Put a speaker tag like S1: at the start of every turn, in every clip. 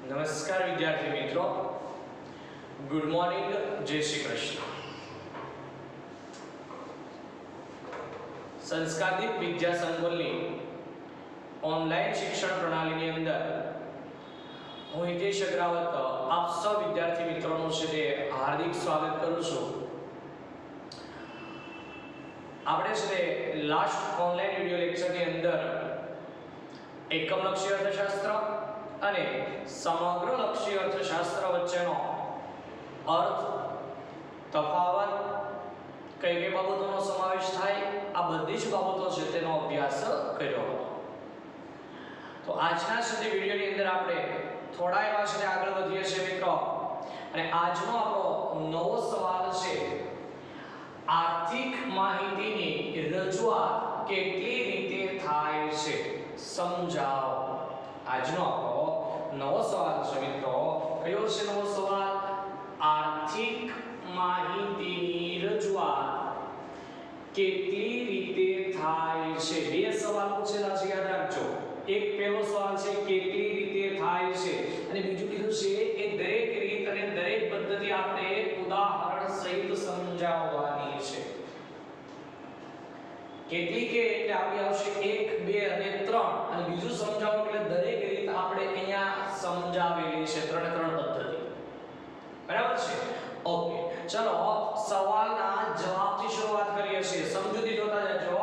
S1: નમસ્કાર વિદ્યાર્થી મિત્રો, ગુડ મોર્નિંગ, જય શ્રી કૃષ્ણ। સંસ્કારદીપ વિદ્યા સંકુલની ઓનલાઈન શિક્ષણ પ્રણાલીની અંદર હું હિતેશ અગ્રવાલ આપ સૌ વિદ્યાર્થી મિત્રોનું છે તે હાર્દિક સ્વાગત કરું છું। આપણે છે લાસ્ટ ઓનલાઈન વિડિયો લેક્ચરની અંદર એકમલક્ષી અર્થશાસ્ત્ર અને સમગ્રલક્ષી અર્થશાસ્ત્ર વચ્ચેનો અર્થ, તફાવત, કઈ કઈ બાબતોનો સમાવેશ થાય, આ બધી જ બાબતો છે તેનો અભ્યાસ કર્યો હતો। તો આજના સુધી વિડિયોની અંદર આપણે થોડા એવા છે આગળ વધીએ છીએ મિત્રો, અને આજનો આપણો નવો સવાલ છે આર્થિક માહિતીની રજૂઆત કેટલી રીતે થાય છે સમજાવો। આજનો આપણો નવો સવાલ છે મિત્રો, કયો છે નવો સવાલ? આર્થિક માહિતીની રજૂઆત કેટલી રીતે થાય છે। બે સવાલ પૂછેલા છે, યાદ રાખજો। એક પહેલો સવાલ છે કેટલી રીતે થાય છે, અને બીજું કીધું છે એ દરેક રીત અને દરેક પદ્ધતિ આપણે ઉદાહરણ સહિત સમજાવવાની છે। કેટલી કે એટલે આપણી આવશે 1 2 અને 3, અને બીજું સમજાવવું એટલે દરેક રીત આપણે અહીંયા સમજાવેલી છે, 3 પદ્ધતિ, બરાબર છે? ઓકે, ચલો સવાલના જવાબથી શરૂઆત કરીએ છીએ। સમજૂતી જોતા જજો।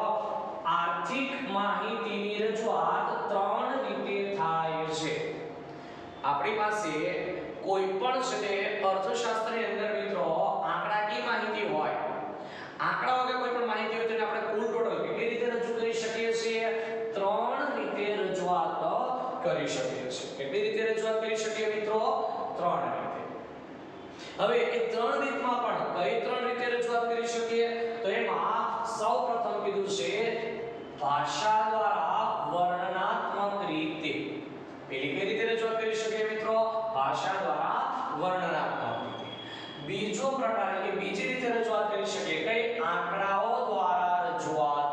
S1: આર્થિક માહિતીની રજૂઆત 3 રીતે થાય છે। આપણી પાસે કોઈ પણ છે તે અર્થશાસ્ત્રની અંદર મિત્રો આંકડાકીય માહિતી હોય, આંકડા વગર કોઈ પણ માહિતી હોય તેને આપણે કુલ ટોટલ કેટલી રીતે રજૂ કરી શકીએ છીએ? 3 રીતે રજૂઆત કરી શકીએ છીએ। કેટલી રીતે રજૂઆત કરી શકીએ મિત્રો? 3 રીતે। હવે એ 3 રીતમાં પણ કઈ 3 રીતે રજૂઆત કરી શકીએ? તો એમાં સૌપ્રથમ કીધું છે ભાષા દ્વારા વર્ણનાત્મક રીતે। પેલી કઈ રીતે રજૂઆત કરી શકીએ મિત્રો? ભાષા દ્વારા વર્ણનાત્મક રીતે। બીજો પ્રકાર કે બીજી રીતે રજૂઆત કરી શકીએ કઈ? આંકડાઓ દ્વારા રજૂઆત।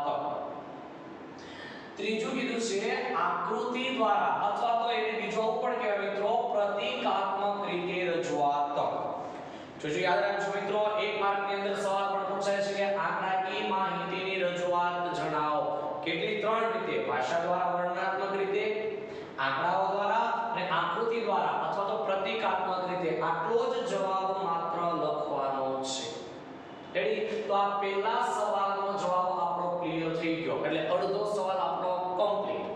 S1: ત્રીજું કીધું છે આકૃતિ દ્વારા, અથવા તો એને બીજો પણ કહેવાય મિત્રો પ્રતીકાત્મક રીતે રજૂઆત। જો યાદ રાખજો મિત્રો, 1 માર્કની અંદર સવાલ પણ પૂછાય છે કે આંકડાકીય માહિતીની રજૂઆત જણાવો। કેટલી? 3 રીતે। ભાષા દ્વારા વર્ણનાત્મક રીતે, આંકડાઓ દ્વારા અને આકૃતિ દ્વારા અથવા તો પ્રતીકાત્મક રીતે। આટલો જ જવાબ માત્ર લખવાનો છે। રેડી? તો આ પહેલા સવાલનો જવાબ આપણો ક્લિયર થઈ ગયો, એટલે અડધો સવાલ આપણો કમ્પ્લીટ।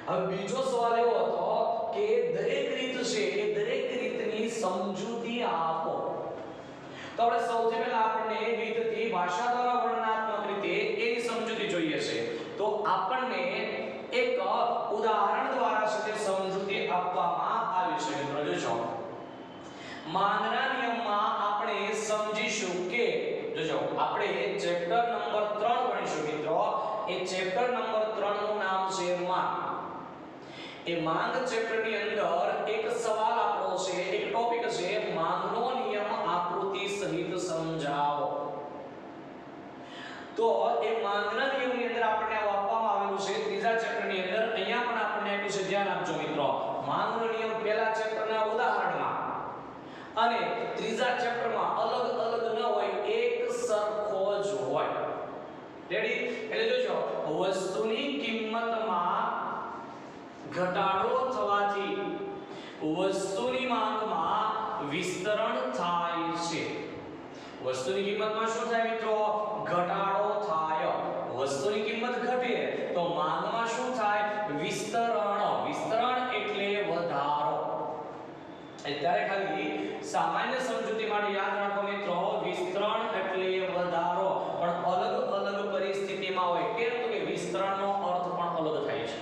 S1: હવે બીજો સવાલ એવો હતો કે દરેક રીત છે એ દરેક રીતની સમજૂતી આપો। તો આપણે સૌથી પહેલા આપણને રીતથી ભાષા દ્વારા વર્ણનાત્મક રીતે એની સમજૂતી જોઈએ છે। તો આપણને એક ઉદાહરણ દ્વારા છે તે સમજૂતી આપવામાં આવી છે મિત્રો। જોજો, માંગના નિયમમાં આપણે સમજીશું કે જોજો આપણે ચેપ્ટર નંબર 3 ભણીશું મિત્રો। એ ચેપ્ટર નંબર 3 નું નામ છે માંગ। એ માંગ ચેપ્ટરની અંદર એક સવાલ આપણો છે, એક ટોપિક છે માંગનો નિયમ આકૃતિ સહિત સમજાવો। તો એ માંગના નિયમની અંદર આપણને આપવામાં આવેલું છે ત્રીજા ચેપ્ટરની અંદર। અહીંયા પણ આપણને આપ્યું છે, ધ્યાન આપજો મિત્રો, માંગનો નિયમ પહેલા ચેપ્ટરના ઉદાહરણમાં અને ત્રીજા ચેપ્ટરમાં અલગ અલગ ન હોય, એક સરખો જ હોય। રેડી? એટલે જોજો, વસ્તુની કિંમતમાં ઘટાડો થવાથી વસ્તુની માંગમાં વિસ્તરણ થાય છે। વસ્તુની કિંમતમાં શું થાય મિત્રો? ઘટાડો થાય। વસ્તુની કિંમત ઘટે તો માંગમાં શું થાય? વિસ્તરણ। વિસ્તરણ એટલે વધારો। અત્યારે ખાલી સામાન્ય સમજૂતી માટે યાદ રાખો મિત્રો, વિસ્તરણ એટલે વધારો, પણ અલગ અલગ પરિસ્થિતિમાં હોય। કેમ? તો કે વિસ્તરણનો અર્થ પણ અલગ થાય છે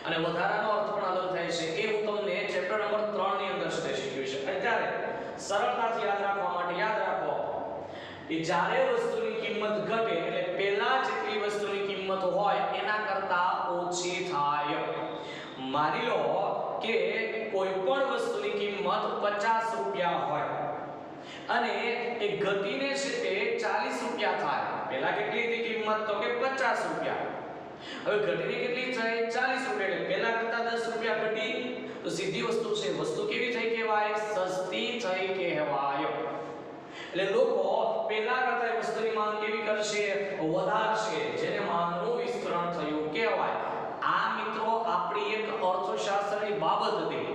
S1: અને વધારાનો અર્થ પણ અલગ થાય છે। એ હું તમને ચેપ્ટર નંબર 3 ની અંદર શીખવ્યું છે। અત્યારે સરળતાથી યાદ રાખવા માટે યાદ રાખો કે જ્યારે વસ્તુની કિંમત ઘટે એટલે પહેલા જેટલી વસ્તુની કિંમત હોય એના કરતા ઓછી થાય। માની લો કે કોઈ પણ વસ્તુની કિંમત 50 રૂપિયા હોય અને એ ઘટીને છે તે 40 રૂપિયા થાય। પહેલા કેટલી હતી કિંમત? તો કે 50 રૂપિયા। હવે ઘટીને કેટલી થાય? 40 રૂપિયા। એટલે પહેલા કરતા 10 રૂપિયા ઘટી, તો તો સીધી વસ્તુ છે, વસ્તુ કેવી થઈ કહેવાય? સસ્તી થઈ કહેવાય. એટલે લોકો પહેલા કરતા વસ્તુની માંગ કેવી કરશે? વધારશે, જેને માંગનું વિસ્તરણ થયું કહેવાય. આ મિત્રો આપણી એક અર્થશાસ્ત્રની બાબત હતી,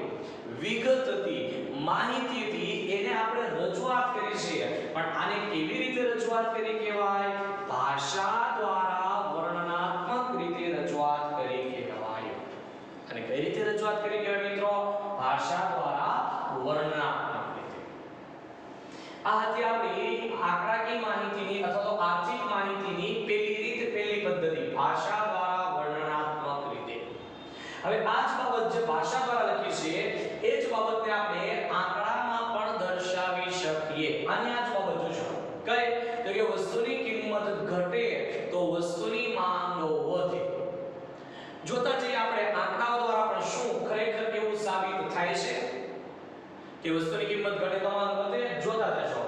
S1: વિગત હતી, માહિતી હતી, એને આપણે રજૂઆત કરી છે. પણ આને કેવી રીતે રજૂઆત કરી કહેવાય? ભાષા દ્વારા વર્ણનાત્મક રીતે રજૂઆત કરી કહેવાય. અને કઈ રીતે રજૂઆત કરી કહેવાય મિત્રો? ભાષા દ્વારા વર્ણનાત્મક રીતે. આ હતી આપણી આંકડાકીય માહિતીની અથવા તો આર્થિક માહિતીની પહેલી રીત, પહેલી પદ્ધતિ, ભાષા દ્વારા વર્ણનાત્મક રીતે. હવે આ જ બાબત જે ભાષા દ્વારા લખી છે એ જ બાબતને આપણે આંકડામાં પણ દર્શાવી શકીએ. આની આ જ બાબત જોશો. કઈ? તો કે વસ્તુની કિંમત ઘટે તો વસ્તુની માંગ વધે. જોતા જઈએ આપણે આંકડાઓ દ્વારા પણ શું ખરેખર કેવું સાબિત થાય છે કે વસ્તુની કિંમત ઘટે તો માંગ વધે? જોતા જશો.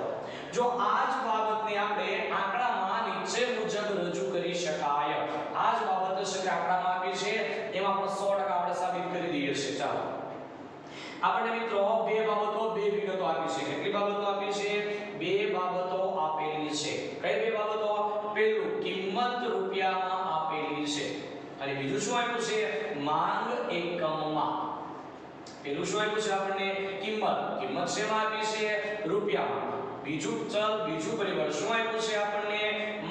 S1: જો આ જ બાબતને આપણે આંકડામાં નીચે મુજબ રજૂ કરી શકાય. આ જ બાબત છે કે આંકડામાં આપી છે એમાં પણ 100% આપણે સાબિત કરી દઈએ છીએ. ચાલો આપણે મિત્રો બે બાબતો, બે વિગતો આપી છે. કેટલી બાબતો આપી છે? બે બાબતો આપેલી છે. કઈ બે બાબતો? પહેલું કિંમત રૂપિયામાં આપેલી છે અને બીજું શું આપ્યું છે? માંગ એકમમાં. પહેલું શું આપ્યું છે આપણને? કિંમત. કિંમત શેમાં આપી છે? રૂપિયામાં. બીજું ચલ, બીજું પરિબળ શું આપ્યું છે આપણને?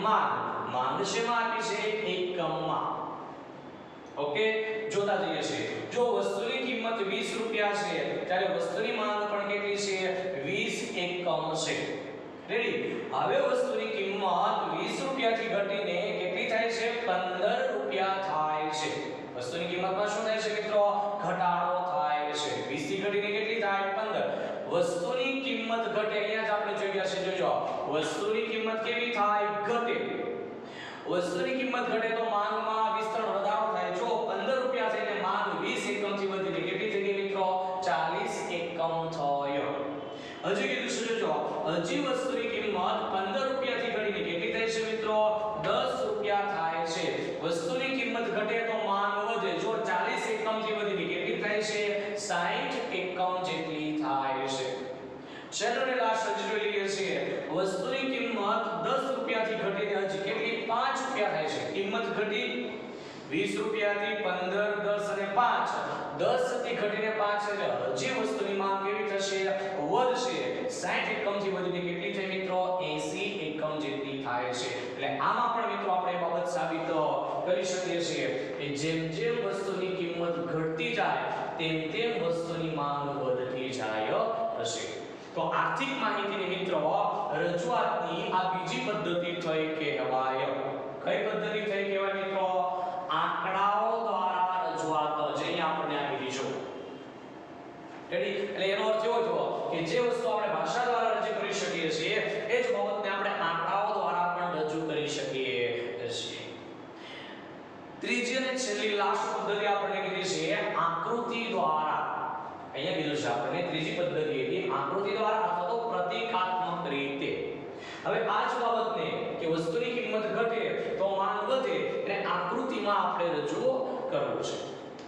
S1: માંગ. માંગ શેમાં આપી છે? એકમમાં. ઓકે, જોતા જઈએ છે. જો વસ્તુની કિંમત 20 રૂપિયા છે ત્યારે વસ્તુની માંગ પણ કેટલી છે? 20 એકમ છે. રેડી? હવે વસ્તુની કિંમત 20 રૂપિયાથી ઘટીને કેટલી થાય છે? 15 રૂપિયા થાય છે. વસ્તુની કિંમતમાં શું થાય છે મિત્રો? ઘટાડો થાય છે. 20 થી ઘટીને કેટલી થાય? 15. વસ્તુની કિંમત ઘટે, અહીંયા જ આપણે જોઈ ગયા છે. જોજો, વસ્તુની કિંમત કેવી થાય? ઘટે. વસ્તુની કિંમત ઘટે તો માંગમાં વિસ્તરણ વધારો થાય. જો 15 રૂપિયા થઈને માંગ 20 એકમથી વધીને કેટલી થઈ ગઈ મિત્રો? 40 એકમ થયો. હજી કીધું છે જોજો, હજી વસ્તુની કિંમત 15 રૂપિયાથી ઘટીને કેટલી થાય છે મિત્રો? 10 રૂપિયા થાય છે. વસ્તુની કિંમત ઘટે તો માંગ વધે. જો 40 એકમથી વધીને કેટલી થાય છે? 60 એકમ જેટલી થાય છે. ચેનલને લાસ્ટ હજી જોઈ લઈએ છીએ. વસ્તુની કિંમત 10 રૂપિયાથી ઘટીને હજી કેટલી? 5 રૂપિયા થાય છે. કિંમત ઘટી 20 રૂપિયાથી 15, 10 અને 5. 10 થી ઘટીને 5 એટલે હજી વસ્તુની માંગ કેવી થશે? વધશે. 60 એકમથી વધીને કેટલી થઈ મિત્રો? 80 એકમ જેટલી થાય છે. એટલે આમાં પણ મિત્રો આપણે એ બાબત સાબિત કરી શકીએ છીએ કે જેમ જેમ વસ્તુની કિંમત ઘટતી જાય તેમ તેમ વસ્તુની માંગ વધતી જાય હશે. તો આર્થિક માહિતીની મિત્રો રજૂઆતની આ બીજી પદ્ધતિ થઈ કહેવાય. કઈ પદ્ધતિ થઈ કહેવાય મિત્રો? આંકડાઓ દ્વારા રજૂઆત. જે આપણને આપી દીધું. રેડી? એટલે એનો અર્થ એવો થયો કે જે વસ્તુ આપણે ભાષા દ્વારા રજૂ કરી શકીએ છીએ એ જ બાબતને આપણે આંકડાઓ દ્વારા પણ રજૂ કરી શકીએ છીએ. ત્રીજી અને છેલ્લી લાસ્ટ પદ્ધતિ આપણે કીધી છે આકૃતિ દ્વારા. અહીંયા કીધું છે આપણે ત્રીજી પદ્ધતિ હતી આકૃતિ દ્વારા અથવા તો પ્રતીકાત્મક રીતે. હવે આ જ બાબતને કે વસ્તુની કિંમત ઘટે તો માંગ વધે અને આકૃતિમાં આપણે રજૂ કરવું છે.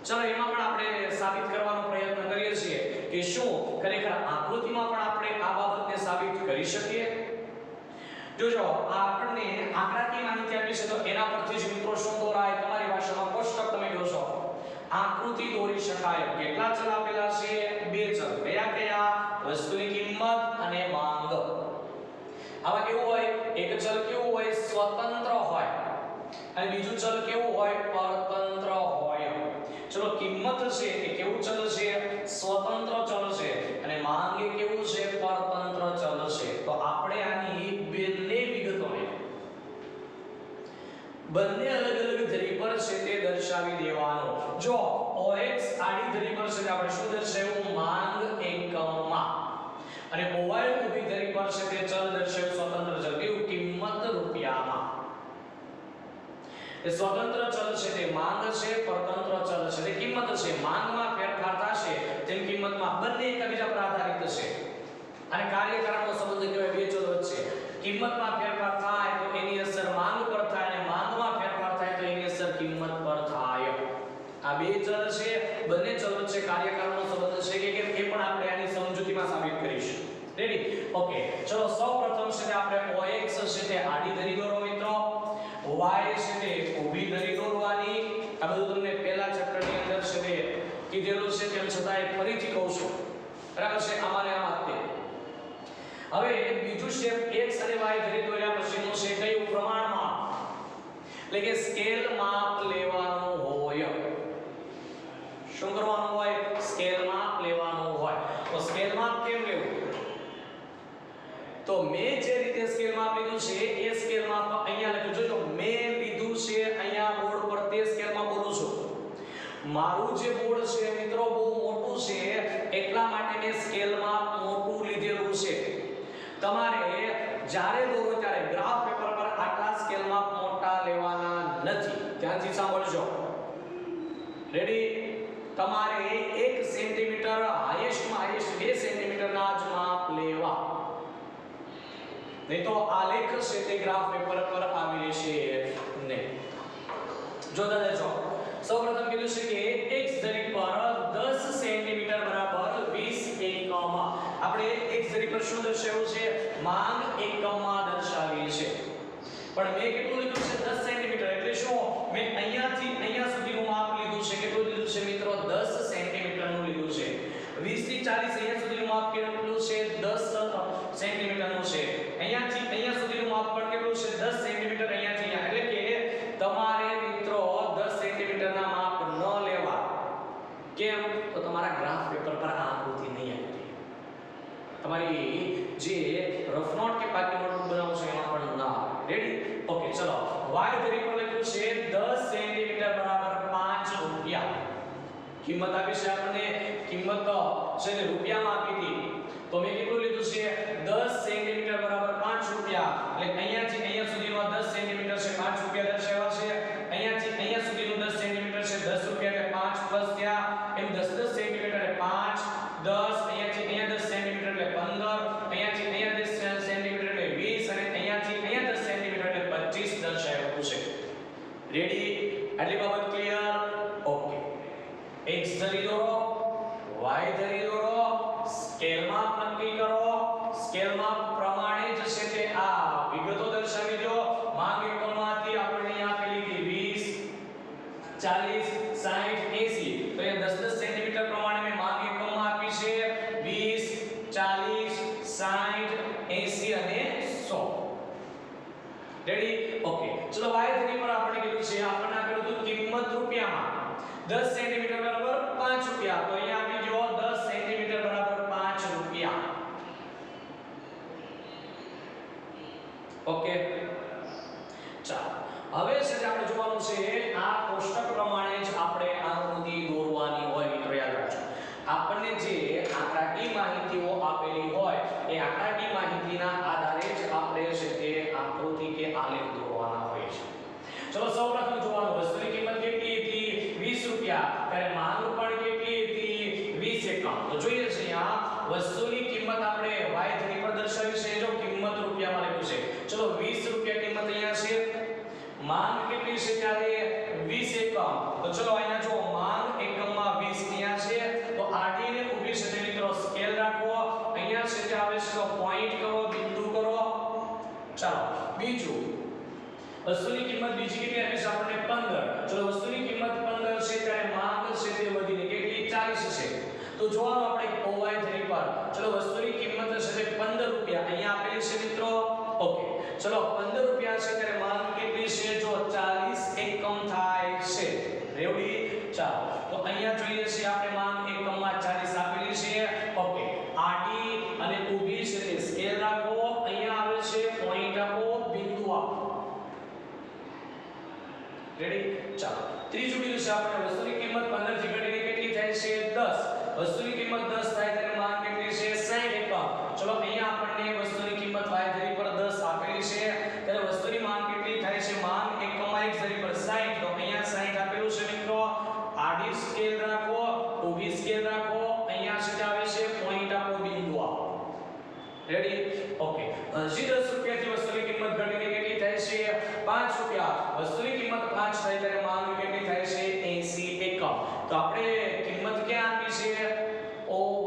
S1: ચલો એમાં પણ આપણે સાબિત કરવાનો પ્રયત્ન કરીએ છીએ કે શું ખરેખર આકૃતિમાં પણ આપણે આ બાબતને સાબિત કરી શકીએ. જોજો આપણને આંકડાકીય માહિતી આપી છે તો એના પરથી જ મિત્રો શું દોરાય? તમારી ભાષામાં કોષ્ટક તમે જોશો. આકૃતિ દોરી શકાય. કેટલા ચલ આપેલા છે? બે ચલ. કયા કયા? વસ્તુની કિંમત અને માંગ. આમાં કેવું હોય? એક ચલ કેવું હોય? સ્વતંત્ર હોય અને બીજું ચલ કેવું હોય? પરતંત્ર હોય. ચલો કિંમત છે એ કેવું ચલ છે? સ્વતંત્ર ચલ છે અને માંગ એ કેવું છે? પરતંત્ર ચલ છે. તો આપણે આની બંને વિગતોને બંને અલગ અલગ ધરી પર છે તે દર્શાવી દેવાનો. જો OX આડી ધરી પર છે આપણે શું દર્શાવ્યું? માંગ એકમમાં. અને OY ઊભી ધરી પર છે તે ચલ દર્શાવ્યું સ્વતંત્ર ચલ. કેવું? કિંમત રૂપિયામાં. એ સ્વતંત્ર ચલ છે તે માંગ છે, પરતંત્ર ચલ છે તે કિંમત છે. માંગમાં ફેરફાર થશે તેમ કિંમતમાં. બંને એકબીજા પર આધારિત છે. અને કાર્યકારણનો સંબંધ કહેવાય બે ચલ વચ્ચે. કિંમતમાં ફેરફાર થાય તો એની અસર માંગ પર થાય અને માંગમાં ફેરફાર થાય તો એની અસર કિંમત પર થાય. આ બે ચલ છે, બંને ચલ વચ્ચે કાર્યકારણનો સંબંધ કે કેમ એ પણ આપણે આની સમજૂતીમાં સાબિત કરીશું. રેડી? ઓકે, ચલો સૌપ્રથમ છે આપણે OX છે તે આડી ધરી દોરો મિત્રો, Y છે તે ઊભી ધરી દોરવાની. આ બધું તમને પહેલા ચેપ્ટરની અંદર છે તે કીધેલું છે, તેમ છતાં ફરીથી કહું છું. બરાબર છે? આમાં આમાં તે હવે બીજું સ્ટેપ x અને y ધરી દોર્યા પછીનું છે કયું? પ્રમાણમાં, એટલે કે સ્કેલ માપ લેવાનું હોય. શું કરવાનું હોય? સ્કેલ માપ લેવાનું હોય. તો સ્કેલ માપ કેમ લેવું? તો મેં જે રીતે સ્કેલ માપ લીધું છે એ સ્કેલ માપ અહીંયા લખ્યું. જોજો, મેં લીધું છે અહીંયા બોર્ડ પર તે સ્કેલ માં બોલું છું. મારું જે બોર્ડ છે મિત્રો બહુ મોટું છે, એટલા માટે મેં સ્કેલ માપ મોટું લીધેલું છે. તમારે જ્યારે દોરો ત્યારે ગ્રાફ પેપર પર આટલા સ્કેલ માપ મોટા લેવાના નથી. ધ્યાનથી સાંભળજો. રેડી? તમારે 1 સેન્ટીમીટર હાઈએસ્ટમાં હાઈએસ્ટ 2 સેન્ટીમીટરના જ માપ લેવા, નહીં તો આલેખ છે તે ગ્રાફ પેપર પર આવી રહેશે નહીં. જોતા જજો. સૌપ્રથમ કીધું છે કે x ધરી પર 10 સેન્ટીમીટર બરાબર 20 એકમ. આપણે x ધરી પર શું દર્શાવ્યું છે? માંગ એકમમાં દર્શાવી છે. પણ મેં કેટલું લીધું છે? 10 સેન્ટીમીટર. એટલે શું? મેં અહીંયાથી અહીંયા સુધીનું માપ લીધું છે. કેટલું લીધું છે મિત્રો? 10 સેન્ટીમીટરનું લીધું છે. 20 થી 40 અહીંયા સુધીનું માપ કેટલું છે? 10 સેન્ટીમીટરનું છે. અહીંયાથી અહીંયા સુધીનું માપ પણ કેટલું છે? 10 સેન્ટીમીટર. અહીંયાથી અહીંયા, એટલે કે તમારે મિત્રો 10 સેન્ટીમીટરના માપ ન લેવા. કેમ? તો તમારા ગ્રાફ પેપર પર આ આકૃતિ નહીં આવી. તમારી જે રફ નોટ કે પાકી નોટબુક બનાવો છો એમાં પણ ના આવે. રેડી? ઓકે, ચલો. y ધરી પર લખ્યું છે 10 સેન્ટીમીટર બરાબર 5 રૂપિયા. કિંમત આપી છે આપણને, કિંમત છે ને રૂપિયામાં આપી હતી. તો મેં કેટલું લીધું છે? 10 સેન્ટીમીટર બરાબર 5 રૂપિયા. એટલે અહીંયાથી અહીંયા સુધીનો 10 સેન્ટીમીટર છે 5 રૂપિયા દર્શાવ્યા છે. અહીંયાથી અહીંયા સુધીનું 10 સેન્ટીમીટર છે 10 રૂપિયા, એટલે 5 પ્લસ ત્યાં એમ 10 સેન્ટીમીટર એટલે 5 10. અહીંયાથી અહીંયા 10 સેન્ટીમીટર એટલે 15. અહીંયાથી અહીંયા 10 સેન્ટીમીટર એટલે 20 અને અહીંયાથી અહીંયા 10 સેન્ટીમીટર એટલે 25 દર્શાવ્યું છે. રેડી? આટલી બાબત ક્લિયર? ઓકે. x ધરી દોરો, y ધરી દોરો, સ્કેલ માપ નક્કી કરો. સ્કેલ માપ પ્રમાણે જ છે તે આ વિગતો દર્શાવી દો. માંગ એકમમાંથી આપણે અહીં આપેલી હતી 20 40 60 80. તો એ 10 સેન્ટીમીટર પ્રમાણે મેં માંગ એકમમાં આપી છે 20 40 60 80 અને 100. રેડી? ઓકે, ચલો. y ધરી પર આપણે કીધું છે, આપણને આપેલું હતું કિંમત રૂપિયામાં 10 સેન્ટીમીટર બરાબર 5 રૂપિયા. તો અહીંયા આપી દો 10 સેન્ટીમીટર બરાબર 5 રૂપિયા. ઓકે, ચાલો. હવે છે આપણે જોવાનું છે આ કોષ્ટક પ્રમાણે જ આપણે આકૃતિ દોરવાની હોય. મિત્રો યાદ રાખજો, આપણને જે આંકડાકીય માહિતીઓ આપેલી હોય એ આંકડાકીય માહિતીના આધારે જ આપણે છે તે આકૃતિ કે આલેખ દોરવાના હોય છે. ચલો, સૌપ્રથમ જોવાનું, વસ્તુની કિંમત કેટલી હતી? 20 રૂપિયા. ત્યારે માંગ પણ કેટલી હતી? 20 એકમ. તો જોઈએ છે અહીંયા વસ્તુની કિંમત આપણે y ધરી પર દર્શાવી છે. જો કિંમત રૂપિયામાં લખ્યું છે. ચલો, 20 રૂપિયા કિંમત અહીંયા છે. માંગ કેટલી છે? ત્યારે 20 એકમ. તો ચલો અહીંયા જો માંગ એકમમાં 20 અહીંયા છે. તો આડી ને ઊભી છે તે મિત્રો સ્કેલ રાખો. અહીંયા છે તે આવે છે તો પોઈન્ટ કરો, બિંદુ કરો. ચાલો, બીજું વસ્તુની કિંમત બીજી કેટલી આપી છે આપણને? 15. ચલો, વસ્તુની કિંમત 15 છે ત્યારે માંગ છે તે વધીને કેટલી? 40 છે. તો જોવાનું આપણે OY ધરી પર. ચલો, વસ્તુની કિંમત છે તે 15 રૂપિયા અહીંયા આપેલી છે મિત્રો. ઓકે, ચલો 15 રૂપિયા છે ત્યારે માંગ કેટલી છે? જો 40 એકમ થાય છે. રેડી? ચાલો, તો અહીંયા જોઈએ છે આપણે માંગ એકમમાં 40 આપેલી છે. ઓકે, આડી અને ઊભી છે તે સ્કેલ રાખો. અહીંયા આવે છે પોઈન્ટ આપો, બિંદુ આપો. રેડી? ચાલો, ત્રીજું કીધું છે આપણે વસ્તુની કિંમત 15 થી ઘટીને કેટલી થાય છે? 10. વસ્તુની કિંમત 10 થાય ત્યારે માંગ કેટલી છે? 60 એકમ. ચલો, અહીંયા આપણને વસ્તુની કિંમત y ધરી પર 10 આપેલી છે ત્યારે વસ્તુની માંગ કેટલી થાય છે? માંગ એકમમાં x ધરી પર 60. તો અહીંયા 60 આપેલું છે મિત્રો. આડી સ્કેલ રાખો, ઊભી સ્કેલ રાખો. અહીંયા શું આવે છે? પોઈન્ટ આપો, બિંદુ આપો. રેડી? ઓકે, હજી 10 રૂપિયાથી વસ્તુની કિંમત ઘટીને કેટલી થાય છે? 5 રૂપિયા. વસ્તુની કિંમત 5 થાય ત્યારે માંગ કેટલી થાય છે? 80 એકમ. તો આપણે કિંમત ક્યાં આપી છે? OY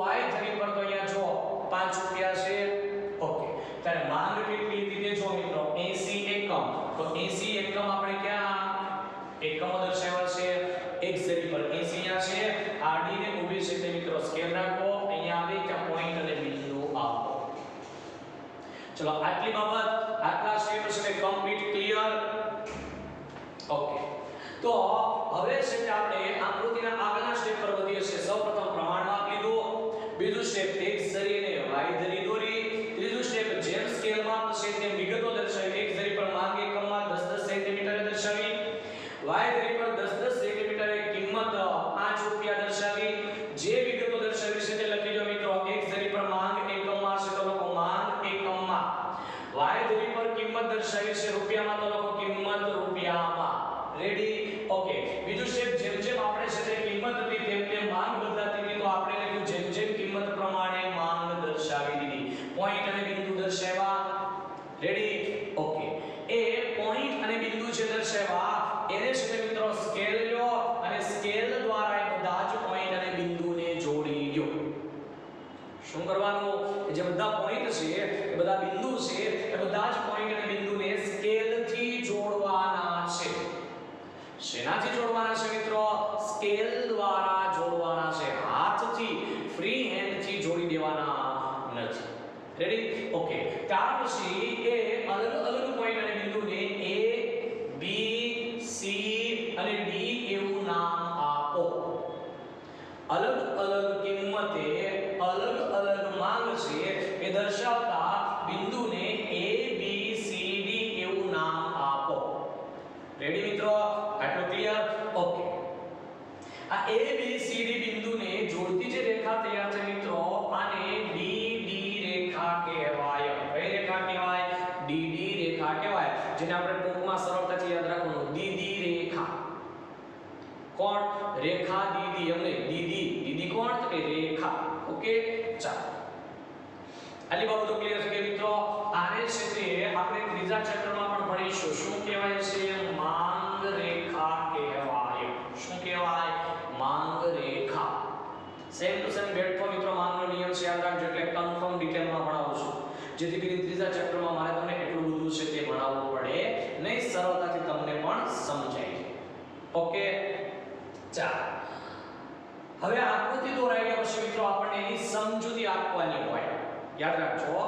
S1: ચલો આટલી બાબત આટલા સ્ટેપ છે કમ્પ્લીટ ક્લિયર ઓકે તો હવે છે કે આપણે આકૃતિના આગળના સ્ટેપ પર વધીએ છીએ સૌપ્રથમ પ્રમાણ માપ લીધું બીજું સ્ટેપ x ધરી અને y ધરી દોરી ત્રીજું સ્ટેપ જેમ સ્કેલ માપ છે તેમ વિગતો દર્શાવી x ધરી પર માંગ એકમમાં 10-10 સેન્ટીમીટર દર્શાવી y ધરી પર 10-10 સેન્ટીમીટર કિંમત 5 રૂપિયા દર્શાવી જે વિગતો દર્શાવી છે તે લખી દો મિત્રો x ધરી પર માંગ એકમમાં છે તો લખો માંગ એકમમાં y ધરી પર કિંમત દર્શાવી છે રૂપિયામાં તો લખો કિંમત રૂપિયામાં રેડી ઓકે બીજું સ્ટેપ જેમ જેમ આપણે છે તે કિંમત હતી તેમ તેમ માંગ બદલાતી હતી તો આપણે લખ્યું જેમ જેમ કિંમત પ્રમાણે માંગ દર્શાવી દીધી પોઈન્ટ અને બિંદુ દર્શાવ્યા રેડી ઓકે એ પોઈન્ટ અને બિંદુ છે દર્શાવ્યા એને છે તે મિત્રો સ્કેલ લો અને સ્કેલ દ્વારા એ બધા જ પોઈન્ટ અને બિંદુને જોડી દો શું કરવાનું જે બધા પોઈન્ટ છે એ બધા બિંદુ છે એ બધા જ પોઈન્ટ અને બિંદુને સ્કેલ થી જોડવાના છે શેનાથી જોડવાના છે મિત્રો સ્કેલ દ્વારા જોડવાના છે હાથથી ફ્રી હેન્ડ થી જોડી દેવાના નથી રેડી ઓકે ત્યાર પછી એ અલગ અલગ પોઈન્ટ અને બિંદુને a b c અને d એવું નામ આપો અલગ અલગ કિંમતે અલગ અલગ માંગ છે એ દર્શાવતા બિંદુને a b c d એવું નામ આપો રેડી મિત્રો આટલું ક્લિયર ઓકે આ a b c d બિંદુને જોડતી જે રેખા તૈયાર છે મિત્રો આને d d રેખા કહેવાય કઈ રેખા કહેવાય d d રેખા કહેવાય જેને આપણે ટૂંકમાં સરળતાથી યાદ રાખવાનું d d રેખા કોણ રેખા d d એમને d d કોણ તો કે રેખા ઓકે ચાલો આલી બાબતો ક્લિયર છે મિત્રો આને છે તે આપણે ત્રીજા ચેપ્ટરમાં પણ ભણીશું શું કહેવાય છે માંગ રેખા કહેવાય શું કહેવાય માંગ રેખા સેમ ટુ સેમ બેઠો મિત્રો માંગનો નિયમ છે યાદ રાખજો એટલે કન્ફર્મ ડિટેલમાં ભણાવું છું જેથી કરીને ત્રીજા ચેપ્ટરમાં મારે તમને એટલું બધું છે તે ભણાવવું પડે નહીં સરળતાથી તમને પણ સમજાય ઓકે ચાલો હવે આકૃતિ દોરાઈ ગયા પછી મિત્રો આપણને એની સમજૂતી આપવાની હોય યાદ રાખજો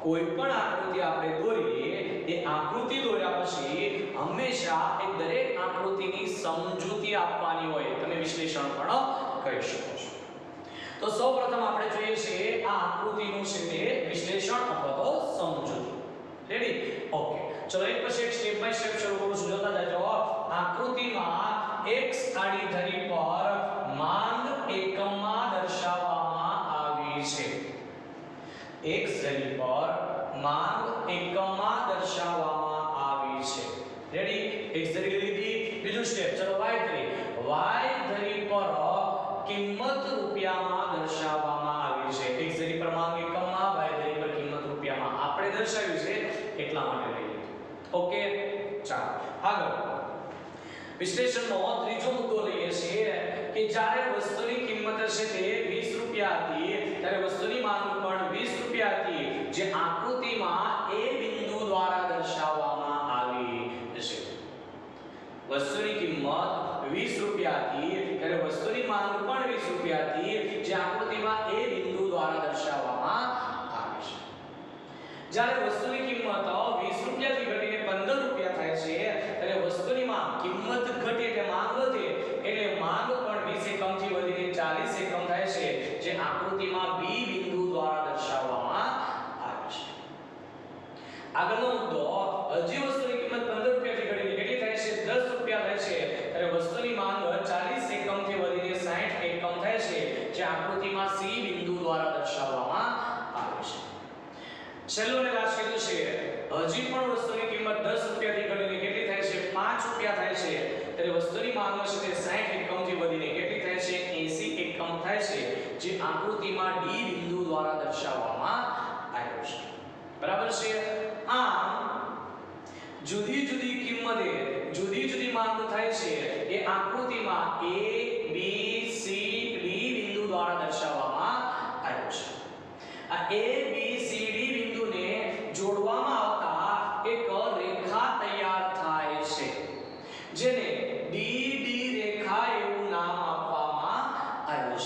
S1: કોઈ પણ આકૃતિ આપણે દોરીએ એ આકૃતિ દોર્યા પછી હંમેશા એ દરેક આકૃતિની સમજૂતી આપવાની હોય તમે વિશ્લેષણ પણ કરી શકો છો તો સૌપ્રથમ આપણે જોઈએ છે આ આકૃતિનું છે તે વિશ્લેષણ અથવા તો સમજૂતી રેડી ઓકે ચલો એક પછી એક સ્ટેપ બાય સ્ટેપ શરૂ કરું છું જોતા જાજો આકૃતિમાં x આડી ધરી પર માંગ એકમમાં દર્શાવવામાં આવી છે x ધરી પર માંગ એકમમાં દર્શાવવામાં આવી છે રેડી x ધરી લીધી બીજું સ્ટેપ ચલો y ધરી પર કિંમત રૂપિયામાં દર્શાવવામાં આવી છે x ધરી પર માંગ એકમમાં y ધરી પર કિંમત રૂપિયામાં આપણે દર્શાવ્યું છે એટલા માટે લઈ લીધું ઓકે ચાલો આગળ વિશ્લેષણનો ત્રીજો મુદ્દો લઈએ છીએ કે જ્યારે વસ્તુની કિંમત છે તે 20 રૂપિયા હતી ત્યારે વસ્તુની માંગ પણ 20 રૂપિયા હતી જે આકૃતિમાં એ બિંદુ દ્વારા દર્શાવવામાં આવી છે વસ્તુની કિંમત 20 રૂપિયા હતી ત્યારે વસ્તુની માંગ પણ 20 રૂપિયા હતી જે આકૃતિમાં એ બિંદુ દ્વારા દર્શાવવામાં આવી છે જ્યારે વસ્તુની કિંમત 20 રૂપિયાથી ઘટીને 15 રૂપિયા થાય છે ત્યારે વસ્તુની માંગ કિંમત ઘટે એટલે માંગ વધે એટલે માંગ પણ 20 એકમથી વધીને 40 એકમ થાય છે જે આકૃતિમાં બી બિંદુ દ્વારા દર્શાવવામાં આવે છે આગળનો મુદ્દો હજી વસ્તુની કિંમત 15 રૂપિયાથી ઘટીને કેટલી થાય છે 10 રૂપિયા થાય છે ત્યારે વસ્તુની માંગ 40 એકમથી વધીને 60 એકમ થાય છે જે આકૃતિમાં સી બિંદુ દ્વારા દર્શાવવામાં આવે છે છેલ્લું ને લાસ્ટ કીધું છે હજી પણ વસ્તુની કિંમત 10 રૂપિયાથી ઘટીને કેટલી થાય છે 5 રૂપિયા થાય છે ત્યારે વસ્તુની માંગ છે તે 60 એકમથી વધીને કેટલી થાય છે 80 એકમ થાય છે જે આકૃતિમાં ડી બિંદુ દ્વારા દર્શાવવામાં આવ્યો છે બરાબર છે આમ જુદી જુદી કિંમતે જુદી જુદી માંગ થાય છે એ આકૃતિમાં a b c d બિંદુ દ્વારા દર્શાવવામાં આવ્યો છે આ a b c d બિંદુને જોડવામાં આવતા એક રેખા તૈયાર થાય છે જેને dd રેખા એવું નામ આપવામાં આવ્યું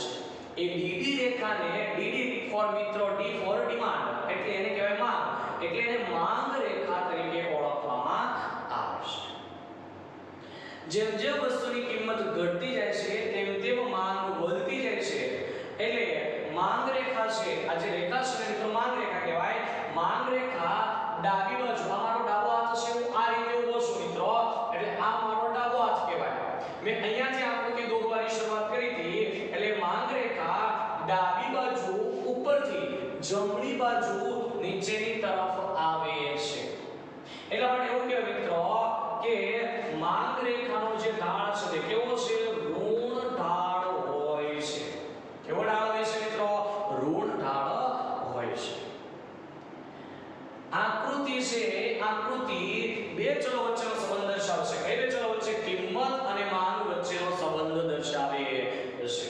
S1: છે એ dd રેખા રેખાને ડીડી ફોર મિત્રો, ડી ફોર ડિમાન્ડ, એટલે એને કહેવાય માંગ, એટલે એને માંગ રેખા તરીકે ઓળખવામાં આવે છે. જેમ જેમ વસ્તુની કિંમત ઘટતી જાય છે તેમ તેમ માંગ વધતી જાય છે. એટલે માંગ રેખા છે, આ જે રેખા છે મિત્રો માંગ રેખા કહેવાય. માંગ રેખા ડાબી બાજુ, આ મારો ડાબો હાથ છે, હું આ રીતે ઊભો છું મિત્રો, એટલે આ મારો ડાબો હાથ કહેવાય. મેં અહીંયાથી આકૃતિ દોરવાની શરૂઆત કરી હતી, એટલે માંગ રેખા ડાબી બાજુ ઉપરથી જમણી બાજુ નીચેની તરફ આવે છે. એટલા માટે એવું કહેવાય મિત્રો કે માંગ રેખાનો જે ઢાળ છે તે કેવો છે? ઋણ ઢાળ હોય છે. કેવો ઢાળ હોય છે મિત્રો? ઋણ ઢાળ હોય છે. આકૃતિ છે, આકૃતિ બે ચલો વચ્ચેનો સંબંધ દર્શાવે છે. કઈ બે ચલો વચ્ચે? કિંમત અને માંગ વચ્ચેનો સંબંધ દર્શાવે છે.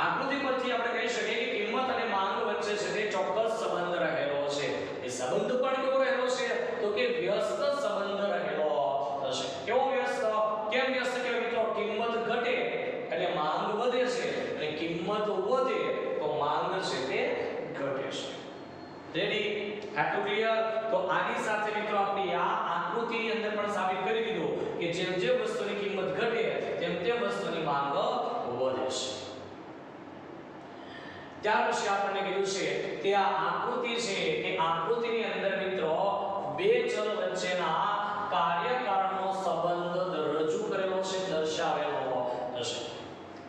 S1: આકૃતિ પરથી આપણે કહી શકીએ કે કિંમત અને માંગ વચ્ચે છે તે ચોક્કસ સંબંધ રહેલો છે. એ સંબંધ પણ કેવો રહેલો છે? તો કે વ્યસ્ત સંબંધ રહેલો છે. કેવો વ્યસ્ત? કેમ વ્યસ્ત કહેવાય મિત્રો? કિંમત ઘટે એટલે માંગ વધે છે, અને કિંમત વધે તો માંગ છે તે ઘટે છે. રેડી? આટલું ક્લિયર? તો આની સાથે મિત્રો આપણે આ આકૃતિની અંદર પણ સાબિત કરી દીધું કે જેમ જેમ વસ્તુની કિંમત ઘટે તેમ તેમ વસ્તુની માંગ વધે છે. ત્યાર પછી આપણને કીધું છે કે આ આકૃતિ છે, એ આકૃતિની અંદર મિત્રો બે ચલ વચ્ચેના કાર્યકારણનો સંબંધ રજૂ કરેલો છે, દર્શાવેલો હશે.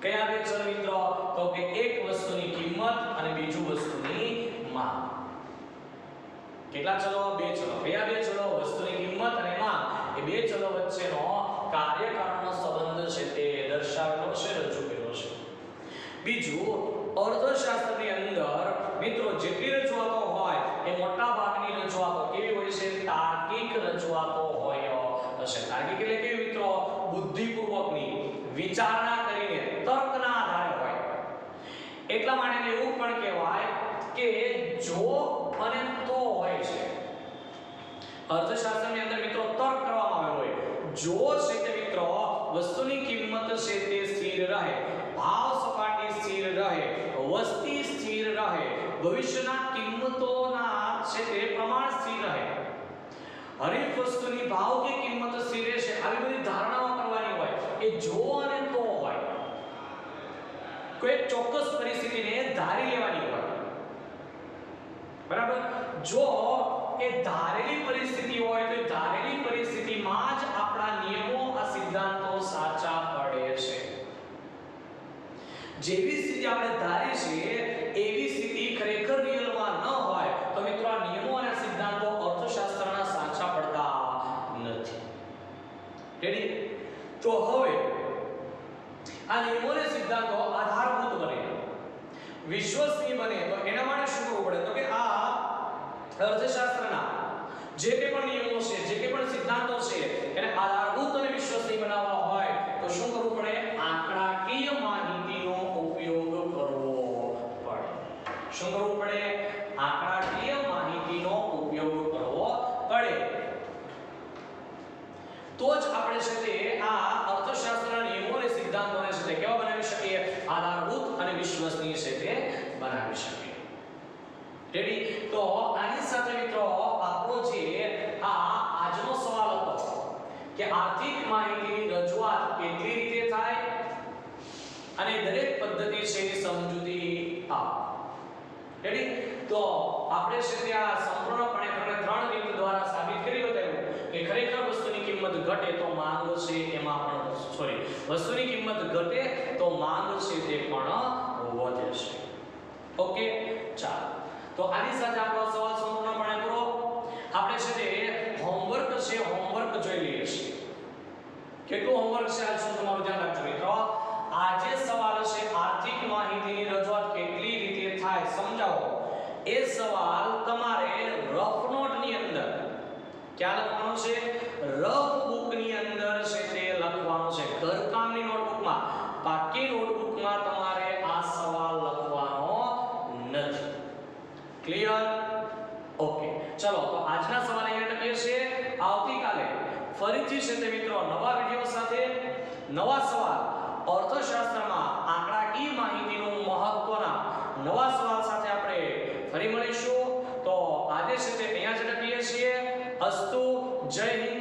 S1: કયા બે ચલ મિત્રો? તો કે એક વસ્તુની કિંમત અને બીજું વસ્તુની માંગ. કેટલા ચલો? બે ચલો. કયા બે ચલો? વસ્તુની કિંમત અને માંગ. એ બે ચલો વચ્ચેનો કાર્યકારણનો સંબંધ છે તે દર્શાવેલો છે, રજૂ કર્યો છે. બીજું, અર્થશાસ્ત્રની અંદર મિત્રો જેટલી રજૂઆતો હોય એ મોટા ભાગની રજૂઆતો કેવી હોય છે? તાર્કિક રજૂઆતો હોય હશે. તાર્કિક એટલે કેવી મિત્રો? બુદ્ધિપૂર્વકની, વિચારણા કરીને, તર્કના આધારે હોય. એટલા માટે એવું પણ કહેવાય કે જો અને તો હોય છે. અર્થશાસ્ત્રની અંદર મિત્રો તર્ક કરવામાં આવ્યો હોય. જો છે તે મિત્રો વસ્તુની કિંમત છે તે સ્થિર રહે, ભાવ સપાટી સ્થિર રહે, વસ્તી સ્થિર રહે, ભવિષ્યના કિંમતોના છે તે પ્રમાણ સ્થિર રહે, હરેક વસ્તુની ભાવ કે કિંમત સ્થિર રહેશે, આવી બધી ધારણાઓ કરવાની હોય. એ જો અને તો હોય. કોઈ ચોક્કસ પરિસ્થિતિને ધારી લેવાની હોય. બરાબર? જો એ ધારેલી પરિસ્થિતિ હોય તો ધારેલી પરિસ્થિતિમાં જ આપણા નિયમો, આ સિદ્ધાંતો સાચા પડે છે. જેવી સ્થિતિ આપણે ધારી છે એવી સ્થિતિ ખરેખર રિયલમાં ન હોય તો મિત્રો આ નિયમો અને સિદ્ધાંતો અર્થશાસ્ત્રના સાચા પડતા નથી. રેડી? તો હવે આ નિયમો અને સિદ્ધાંતો આધારભૂત બને, વિશ્વસનીય બને તો એના માટે શું કરવું પડે? તો કે આ અર્થશાસ્ત્રના જે કે પણ નિયમો છે, જે કે પણ સિદ્ધાંતો છે એને આધારભૂત અને વિશ્વસનીય બનાવવા હોય તો શું કરવું પડે? આંકડાકીય માહિતીનો ઉપયોગ કરવો પડે. શું કરવું પડે? આંકડાકીય માહિતીનો ઉપયોગ કરવો પડે. તો જ આપણે છે તે આ અર્થશાસ્ત્રના નિયમો અને સિદ્ધાંતોને છે તે કેવા બનાવી શકીએ? આધારભૂત અને વિશ્વસનીય છે તે બનાવી શકીએ. રેડી? તો આની સાથે મિત્રો આપણો જે આજનો સવાલ હતો કે આર્થિક માહિતીની રજૂઆત કેટલી રીતે થાય અને દરેક પદ્ધતિ છે એની સમજૂતી આપો. રેડી? તો આપણે છે ત્યાં સંપૂર્ણપણે ત્રણ રીત દ્વારા સાબિત કરી બતાવ્યું કે ખરેખર વસ્તુની કિંમત ઘટે તો માંગ છે એમાં પણ વસ્તુની કિંમત ઘટે તો માંગ છે તે પણ વધે છે. ઓકે, ચાલો. તો આની સાથે આપણો સવાલ સંપૂર્ણપણે પૂરો. આપણે છે તે હોમવર્ક છે, હોમવર્ક જોઈ લઈએ છીએ. કેટલું હોમવર્ક છે આજ સુધી તમારું ધ્યાન રાખજો મિત્રો. આજે સવાલ છે આર્થિક માહિતીની રજૂઆત કેટલી રીતે થાય સમજાવો. એ સવાલ તમારે રફ નોટની અંદર ક્યાં લખવાનો છે? રફ બુકની અંદર છે તે લખવાનો છે. ઘરકામની નોટબુકમાં, બાકી નોટબુકમાં તમારે આ સવાલ લખવાનો નથી. ક્લિયર? ઓકે, ચલો. તો આજના સવાલ અહીંયા લખીએ છીએ. આવતીકાલે ફરીથી છે તે મિત્રો નવા વિડિયો સાથે નવા સવાલ, અર્થશાસ્ત્રમાં આંકડાકીય માહિતીનું મહત્વના નવા છીએ. અસ્તુ. જય હિન્દ.